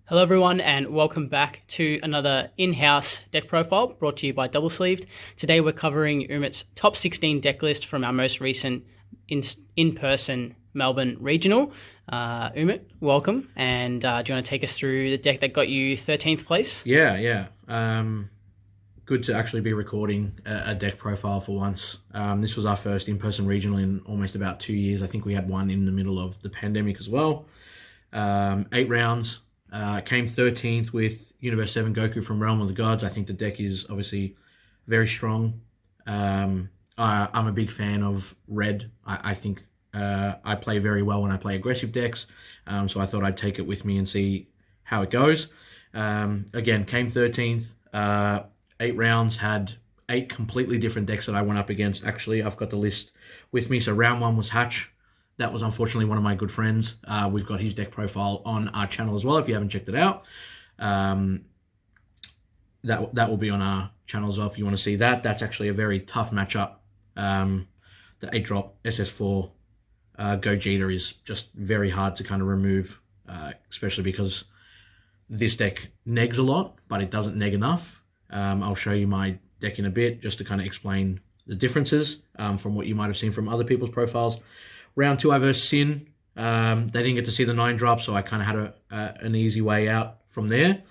Hello everyone and welcome back to another in-house deck profile brought to you by Double Sleeved. Today we're covering Umit's top 16 deck list from our most recent in-person Melbourne regional. Umit, welcome, and do you want to take us through the deck that got you 13th place? Yeah. Good to actually be recording a deck profile for once. This was our first in-person regional in almost about 2 years. I think we had one in the middle of the pandemic as well. 8 rounds. Came 13th with Universe 7 Goku from Realm of the Gods. I think the deck is obviously very strong. I'm a big fan of red. I think I play very well when I play aggressive decks. So I thought I'd take it with me and see how it goes. Again, came 13th. 8 rounds, had 8 completely different decks that I went up against. Actually, I've got the list with me. So round 1 was Hatch. That was unfortunately one of my good friends. We've got his deck profile on our channel as well. If you haven't checked it out, that will be on our channel as well if you want to see that. That's actually a very tough matchup. The 8-drop SS4 Gogeta is just very hard to kind of remove, especially because this deck negs a lot, but it doesn't neg enough. I'll show you my deck in a bit just to kind of explain the differences from what you might have seen from other people's profiles. Round 2, I versed Sin. They didn't get to see the 9-drop, so I kind of had an easy way out from there.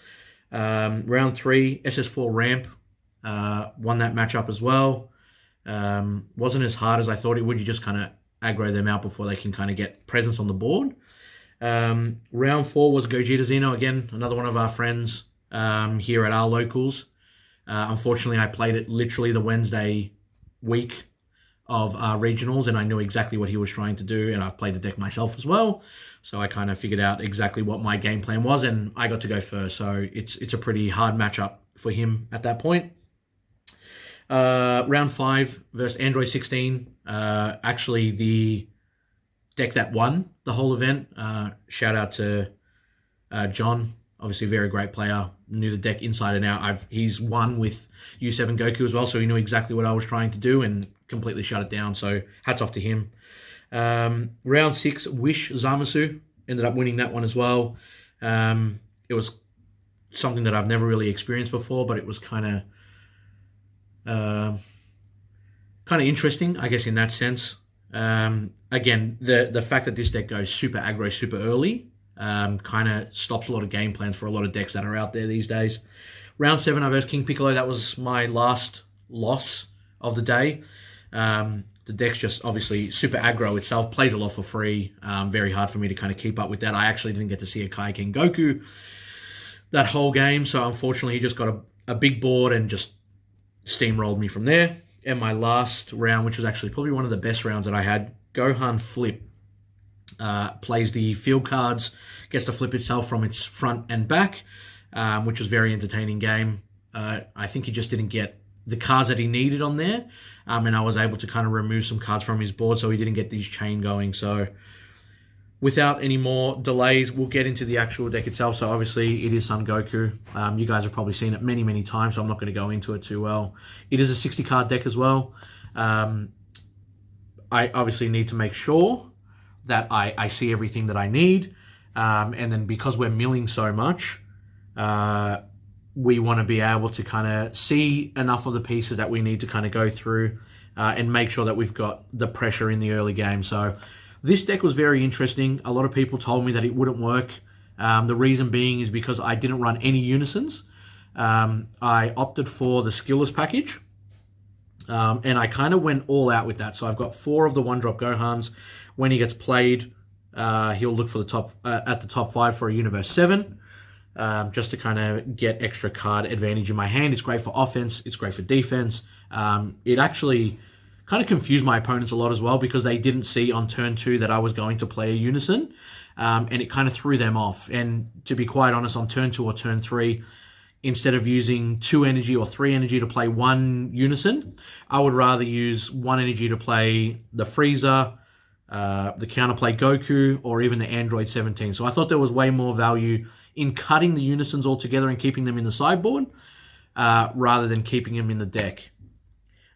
Round 3, SS4 Ramp. Won that matchup as well. Wasn't as hard as I thought it would. You just kind of aggro them out before they can kind of get presence on the board. Round 4 was Gogeta Xeno. Again, another one of our friends here at our locals. Unfortunately, I played it literally the Wednesday week of our regionals, and I knew exactly what he was trying to do, and I've played the deck myself as well, so I kind of figured out exactly what my game plan was, and I got to go first, so it's a pretty hard matchup for him at that point. Round 5 versus Android 16, actually the deck that won the whole event. Shout out to John, obviously a very great player, knew the deck inside and out. He's won with U7 Goku as well, so he knew exactly what I was trying to do and completely shut it down, so hats off to him. Round 6, Wish Zamasu, ended up winning that one as well. It was something that I've never really experienced before, but it was kind of interesting, I guess, in that sense. Again, the fact that this deck goes super aggro super early kind of stops a lot of game plans for a lot of decks that are out there these days. Round 7, I versed King Piccolo. That was my last loss of the day. The deck's just obviously super aggro itself, plays a lot for free. Very hard for me to kind of keep up with that. I actually didn't get to see a Kai King Goku that whole game, so unfortunately he just got a big board and just steamrolled me from there. And my last round, which was actually probably one of the best rounds that I had, Gohan Flip. Plays the field cards, gets to flip itself from its front and back, which was a very entertaining game. I think he just didn't get the cards that he needed on there, and I was able to kind of remove some cards from his board so he didn't get these chain going. So without any more delays, we'll get into the actual deck itself. So obviously it is Son Goku. You guys have probably seen it many times, so I'm not going to go into it too well. It is a 60-card deck as well. I obviously need to make sure that I see everything that I need. And then because we're milling so much, we want to be able to kind of see enough of the pieces that we need to kind of go through and make sure that we've got the pressure in the early game. So this deck was very interesting. A lot of people told me that it wouldn't work. The reason being is because I didn't run any unisons. I opted for the skillless package. And I kind of went all out with that. So I've got 4 of the 1-drop Gohans. When he gets played, he'll look for the top at the top 5 for a Universe 7, just to kind of get extra card advantage in my hand. It's great for offense. It's great for defense. It actually kind of confused my opponents a lot as well because they didn't see on turn 2 that I was going to play a unison, and it kind of threw them off. And to be quite honest, on turn 2 or turn 3, instead of using 2 energy or 3 energy to play 1 unison, I would rather use 1 energy to play the Frieza, the counterplay Goku, or even the Android 17. So I thought there was way more value in cutting the unisons altogether and keeping them in the sideboard rather than keeping them in the deck.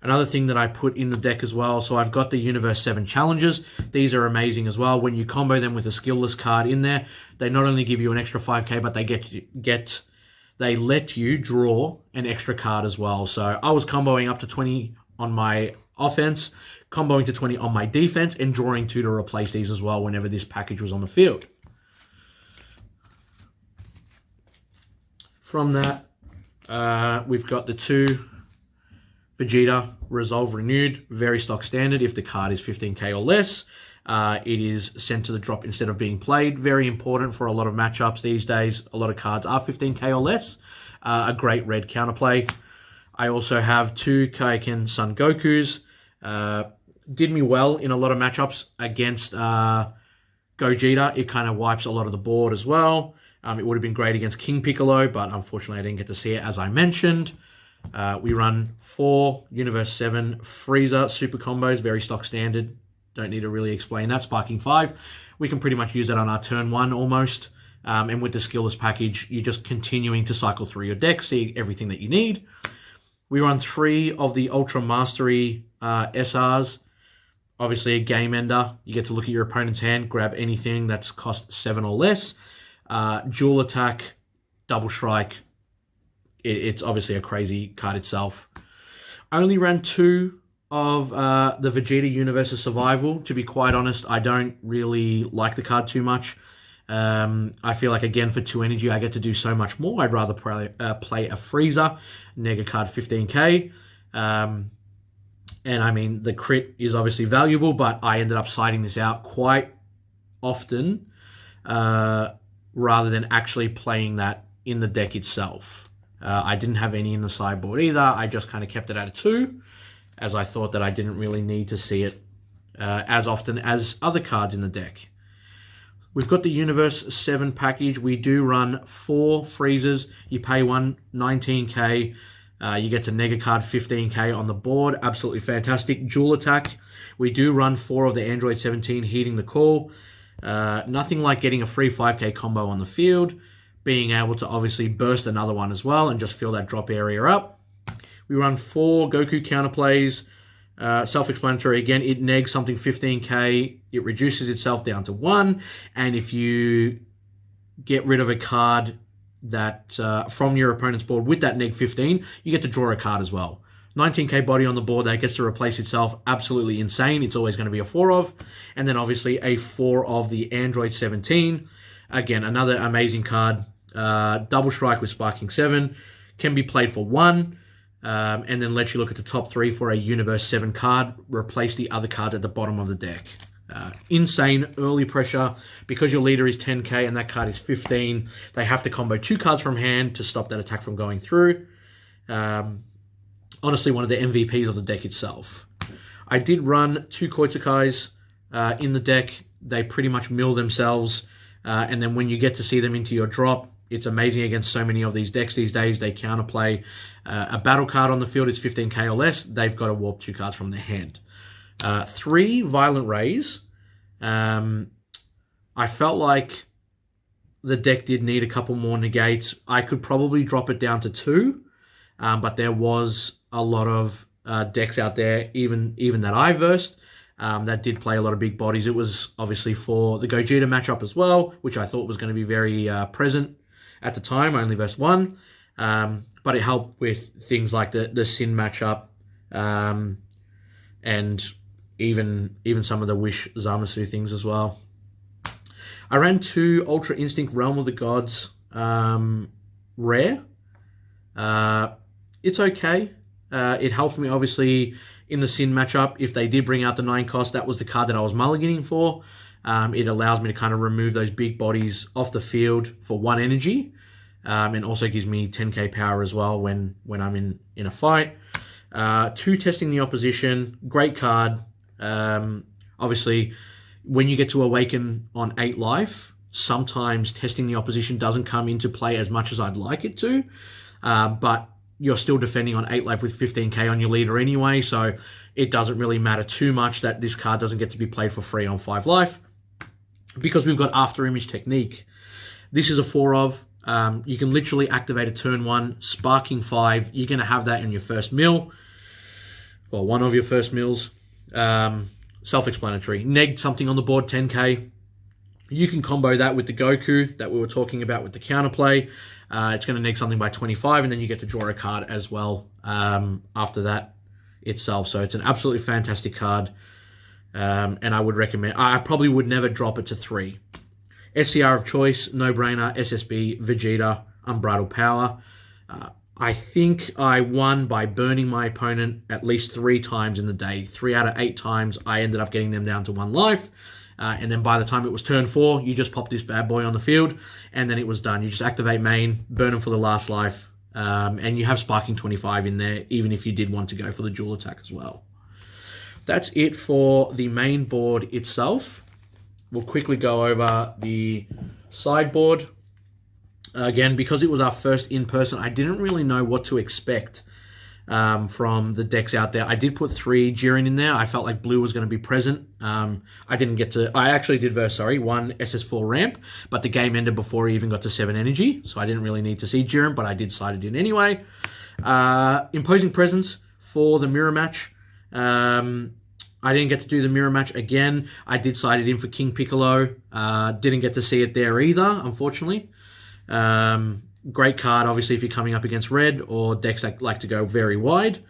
Another thing that I put in the deck as well, so I've got the Universe 7 challenges. These are amazing as well. When you combo them with a skillless card in there, they not only give you an extra 5k, but they let you draw an extra card as well. So I was comboing up to 20 on my offense, comboing to 20 on my defense, and drawing 2 to replace these as well whenever this package was on the field. From that, we've got the 2 Vegeta Resolve Renewed, very stock standard. If the card is 15k or less, it is sent to the drop instead of being played. Very important for a lot of matchups these days. A lot of cards are 15k or less. A great red counterplay. I also have 2 Kaioken Son Gokus. Did me well in a lot of matchups against Gogeta. It kind of wipes a lot of the board as well. It would have been great against King Piccolo, but unfortunately I didn't get to see it as I mentioned. We run 4 Universe 7 Frieza super combos, very stock standard. Don't need to really explain that. Sparking 5. We can pretty much use that on our turn 1 almost. And with the skillless package, you're just continuing to cycle through your deck, see everything that you need. We run 3 of the Ultra Mastery SRs. Obviously a game ender. You get to look at your opponent's hand, grab anything that's cost 7 or less. Dual attack, double strike. It's obviously a crazy card itself. I only ran 2 of the Vegeta Universe's Survival. To be quite honest, I don't really like the card too much. I feel like, again, for 2 energy, I get to do so much more. I'd rather play a Frieza, Nega card 15k. And I mean, the crit is obviously valuable, but I ended up siding this out quite often rather than actually playing that in the deck itself. I didn't have any in the sideboard either. I just kind of kept it at a 2, as I thought that I didn't really need to see it as often as other cards in the deck. We've got the Universe 7 package. We do run 4 Freezers. You pay 1, 19k. You get to Nega card 15k on the board. Absolutely fantastic. Dual attack. We do run 4 of the Android 17 Heeding the Call. Nothing like getting a free 5k combo on the field. Being able to obviously burst another one as well and just fill that drop area up. We run 4 Goku counterplays. Self-explanatory. Again, it negs something 15k. It reduces itself down to 1. And if you get rid of a card that from your opponent's board with that neg 15, you get to draw a card as well. 19k body on the board that gets to replace itself. Absolutely insane. It's always going to be a 4 of. And then obviously a 4 of the Android 17. Again, another amazing card. Double strike with Sparking 7. Can be played for 1. And then let you look at the top 3 for a Universe 7 card. Replace the other cards at the bottom of the deck. Insane early pressure. Because your leader is 10k and that card is 15, they have to combo 2 cards from hand to stop that attack from going through. Honestly, one of the MVPs of the deck itself. I did run 2 Koitsukais in the deck. They pretty much mill themselves. And then when you get to see them into your drop, it's amazing against so many of these decks these days. They counterplay a battle card on the field. It's 15k or less. They've got to warp 2 cards from their hand. 3 Violent Rays. I felt like the deck did need a couple more negates. I could probably drop it down to 2. But there was a lot of decks out there, even that I versed, that did play a lot of big bodies. It was obviously for the Gogeta matchup as well, which I thought was going to be very present at the time. I only versed 1. But it helped with things like the Sin matchup and even some of the Wish Zamasu things as well. I ran 2 Ultra Instinct Realm of the Gods rare. It's okay. It helped me, obviously, in the Sin matchup. If they did bring out the 9 cost, that was the card that I was mulliganing for. It allows me to kind of remove those big bodies off the field for 1 energy. And also gives me 10k power as well when I'm in a fight. 2 Testing the Opposition. Great card. Obviously, when you get to Awaken on 8 life, sometimes Testing the Opposition doesn't come into play as much as I'd like it to. But you're still defending on 8 life with 15k on your leader anyway, so it doesn't really matter too much that this card doesn't get to be played for free on 5 life. Because we've got After Image Technique. This is a 4 of. You can literally activate a turn 1, Sparking 5. You're going to have that in your first mill. well, one of your first mills. Self-explanatory. Neg something on the board, 10k. You can combo that with the Goku that we were talking about with the counterplay. It's going to neg something by 25, and then you get to draw a card as well after that itself. So it's an absolutely fantastic card, and I would recommend. I probably would never drop it to 3. SCR of choice, no-brainer, SSB, Vegeta, Unbridled Power. I think I won by burning my opponent at least 3 times in the day. 3 out of 8 times, I ended up getting them down to 1 life. And then by the time it was turn 4, you just pop this bad boy on the field, and then it was done. You just activate main, burn them for the last life, and you have Sparking 25 in there, even if you did want to go for the dual attack as well. That's it for the main board itself. We'll quickly go over the sideboard. Again, because it was our first in-person, I didn't really know what to expect from the decks out there. I did put 3 Jiren in there. I felt like blue was going to be present. I actually did verse, 1 SS4 ramp, but the game ended before he even got to 7 energy, so I didn't really need to see Jiren, but I did slide it in anyway. Imposing Presence for the mirror match. I didn't get to do the mirror match again. I did slide it in for King Piccolo. Didn't get to see it there either, unfortunately. Great card, obviously, if you're coming up against red or decks that like to go very wide.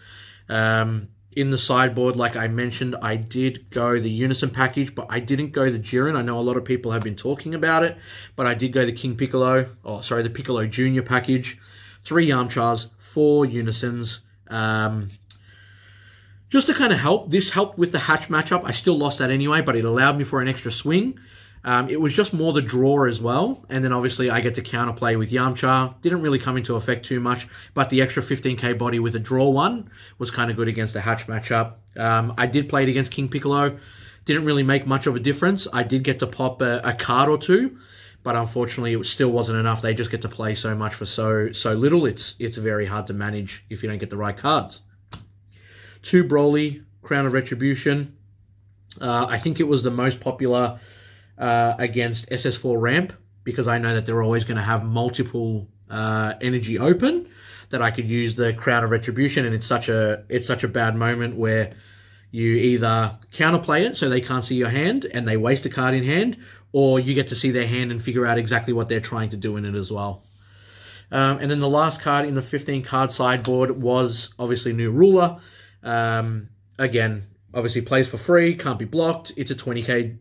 In the sideboard, like I mentioned, I did go the Unison package, but I didn't go the Jiren. I know a lot of people have been talking about it, but I did go the the Piccolo Junior package. 3 Yamchas, 4 Unisons. Just to kind of help. This helped with the hatch matchup. I still lost that anyway, but it allowed me for an extra swing. It was just more the draw as well. And then obviously I get to counterplay with Yamcha. Didn't really come into effect too much, but the extra 15k body with a draw one was kind of good against the hatch matchup. I did play it against King Piccolo. Didn't really make much of a difference. I did get to pop a card or 2, but unfortunately it still wasn't enough. They just get to play so much for so little. It's very hard to manage if you don't get the right cards. 2 Broly, Crown of Retribution. I think it was the most popular against SS4 ramp, because I know that they're always going to have multiple energy open, that I could use the Crown of Retribution, and it's such a bad moment where you either counterplay it so they can't see your hand and they waste a card in hand, or you get to see their hand and figure out exactly what they're trying to do in it as well. And then the last card in the 15 card sideboard was obviously New Ruler. Again, obviously plays for free, can't be blocked. It's a 20k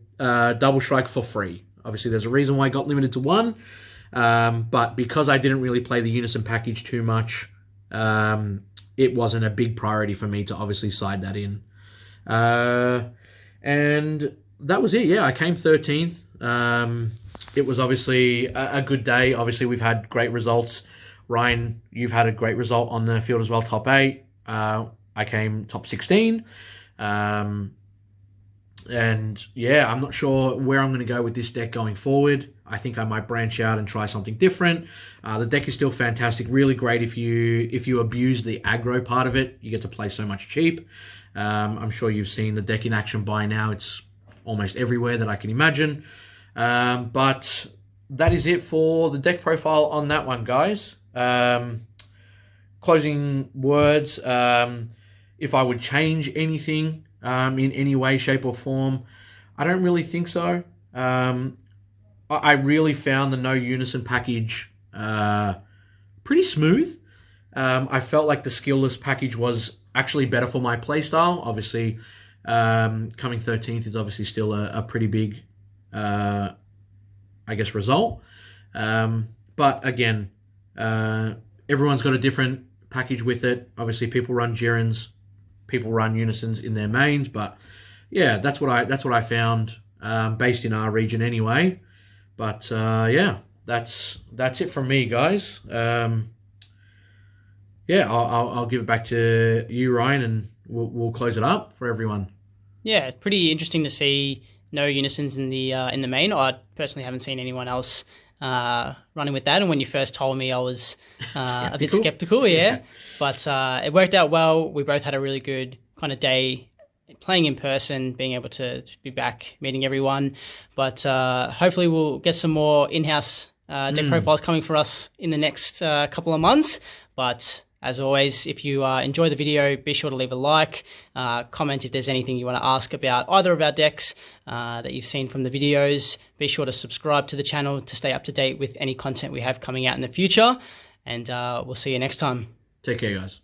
double strike for free. Obviously, there's a reason why I got limited to 1. But because I didn't really play the Unison package too much, it wasn't a big priority for me to obviously side that in. And that was it. Yeah, I came 13th. It was obviously a good day. Obviously, we've had great results. Ryan, you've had a great result on the field as well, top 8. I came top 16. And yeah, I'm not sure where I'm going to go with this deck going forward. I think I might branch out and try something different. The deck is still fantastic. Really great if you abuse the aggro part of it. You get to play so much cheap. I'm sure you've seen the deck in action by now. It's almost everywhere that I can imagine. But that is it for the deck profile on that one, guys. Closing words. If I would change anything in any way, shape, or form, I don't really think so. I really found the No Unison package pretty smooth. I felt like the skillless package was actually better for my playstyle. Obviously, coming 13th is obviously still a pretty big, I guess, result. But again, everyone's got a different package with it. Obviously, people run Jirens, people run Unisons in their mains, but yeah, that's what I found based in our region anyway. But yeah, that's it from me, guys. Yeah, I'll give it back to you, Ryan, and we'll close it up for everyone. Yeah, it's pretty interesting to see no Unisons in the main. I personally haven't seen anyone else running with that, and when you first told me, I was a bit skeptical, yeah. But it worked out well. We both had a really good kind of day playing in person, being able to be back, meeting everyone. But hopefully we'll get some more in-house deck profiles coming for us in the next couple of months. But As always, if you enjoy the video, be sure to leave a like, comment if there's anything you want to ask about either of our decks that you've seen from the videos. Be sure to subscribe to the channel to stay up to date with any content we have coming out in the future, and we'll see you next time. Take care, guys.